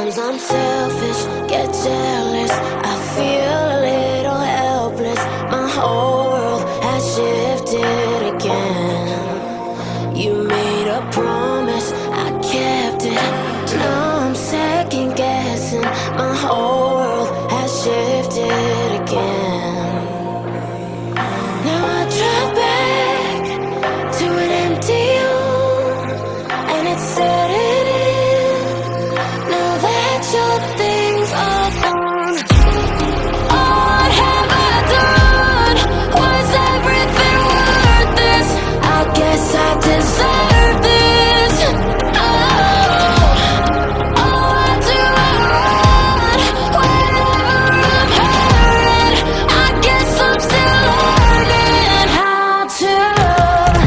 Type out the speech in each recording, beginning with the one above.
Sometimes I'm selfish, get jealous, I feel a little helpless. My whole world has shifted again. You made a promise, I kept it. Now I'm second guessing. My whole world has shifted again. Now I drive back to an empty home, and it's setting in. Now that your things are gone, what have I done? Was everything worth this? I guess I deserve this. Why do I run whenever I'm hurting? I guess I'm still learning how to love.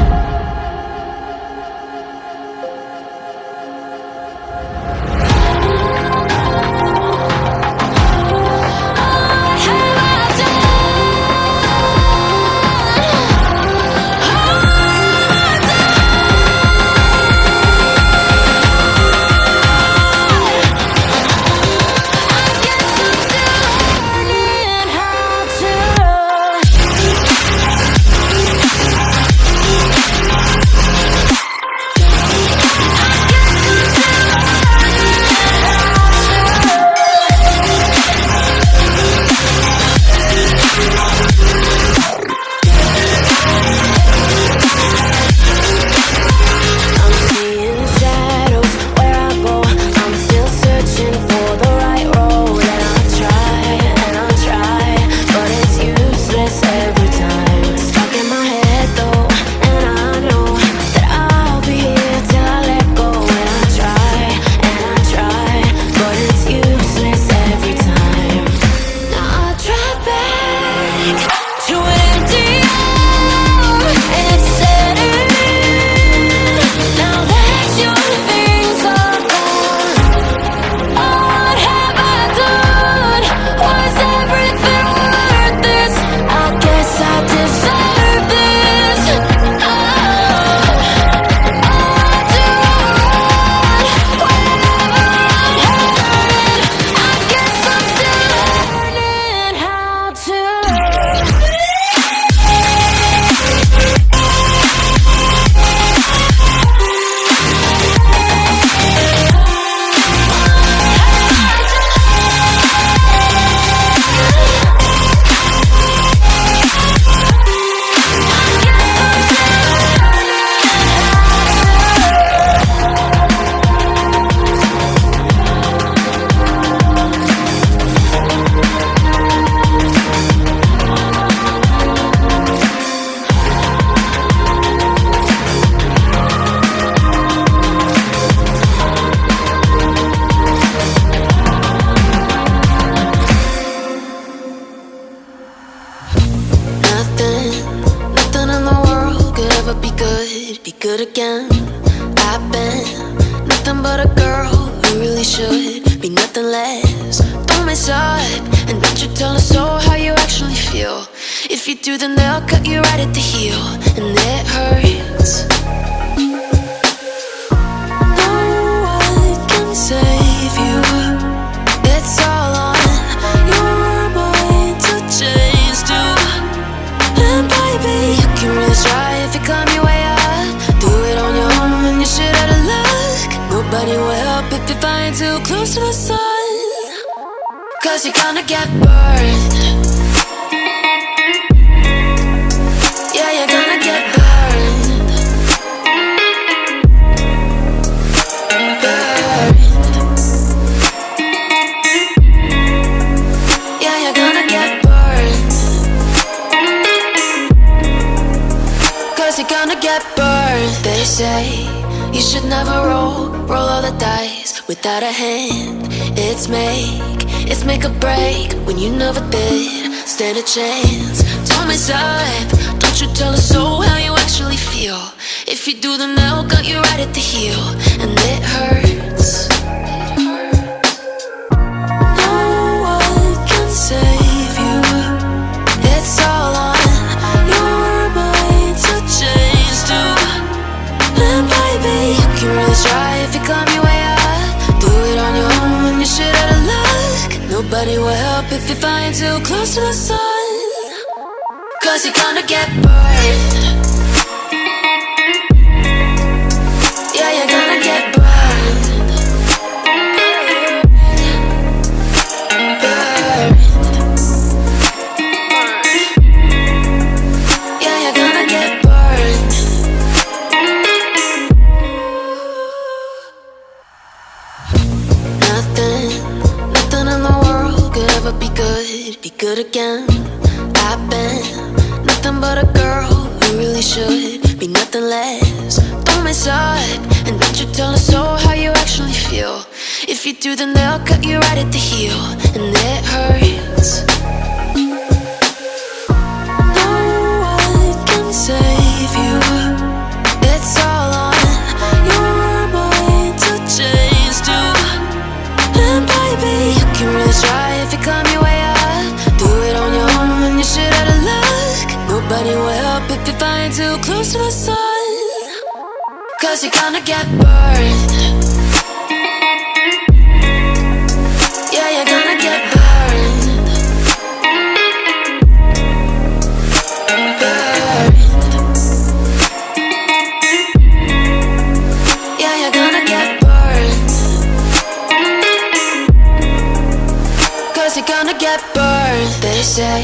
What have I be good again? I've been nothing but a girl who really should be nothing less. Don't mess up and don't you tell us so how you actually feel. If you do, then they'll cut you right at the heel, and it hurts. No one can save you. It's all on your mind to change too. And baby, you can really try if you climb your way up. Do it on your own and you shit out of luck. Nobody will help if you're flying too close to the sun, 'cause you're gonna get burned. Yeah, you're gonna get burned. Burned. Yeah, you're gonna get burned. 'Cause you're gonna get burned. They say you should never roll all the dice without a hand. It's make or break when you never did stand a chance. Don't mess up, don't you tell us so how you actually feel. If you do, then they'll cut you right at the heel, and it hurts. No one can save you. It's all on your mind to change too. And baby, you can really try if you climb your way up. Do it on your own when you should Nobody will help if you're flying too close to the sun, 'cause you're gonna get burned. Yeah, you're gonna get burned. Burned. Yeah, you're gonna get burned. Nothing in the world could ever be good again. I've been nothing but a girl who really should be nothing less. Don't mess up, and don't you tell us so how you actually feel. If you do, then they'll cut you right at the heel, and it hurts. No one can save you. It's all on your mind to change too. And baby, you can really try if you climb your way up. Do it on your own and you shit out of luck. Nobody will help if you're flying too close to the sun, 'cause you're gonna get burned. Yeah, you're gonna get burned. Burned. Yeah, you're gonna get burned. 'Cause you're gonna get burned. They say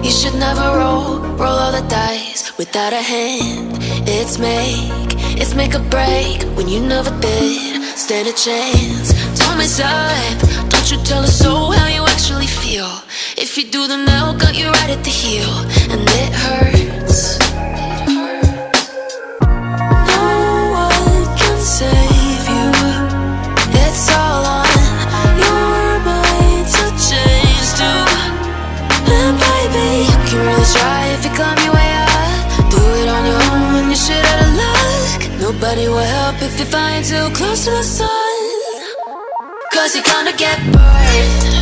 you should never roll all the dice without a hand. It's make or break when you never did stand a chance. Don't mess up, don't you tell us so how you actually feel. If you do, then they'll cut you right at the heel, and it hurts. No one can save you. It's all on your mind to change too. And baby, you can really try if you climb your way up. Do it on your own and you shit out of luck. Nobody will help if you're flying too close to the sun, 'cause you're gonna get burned.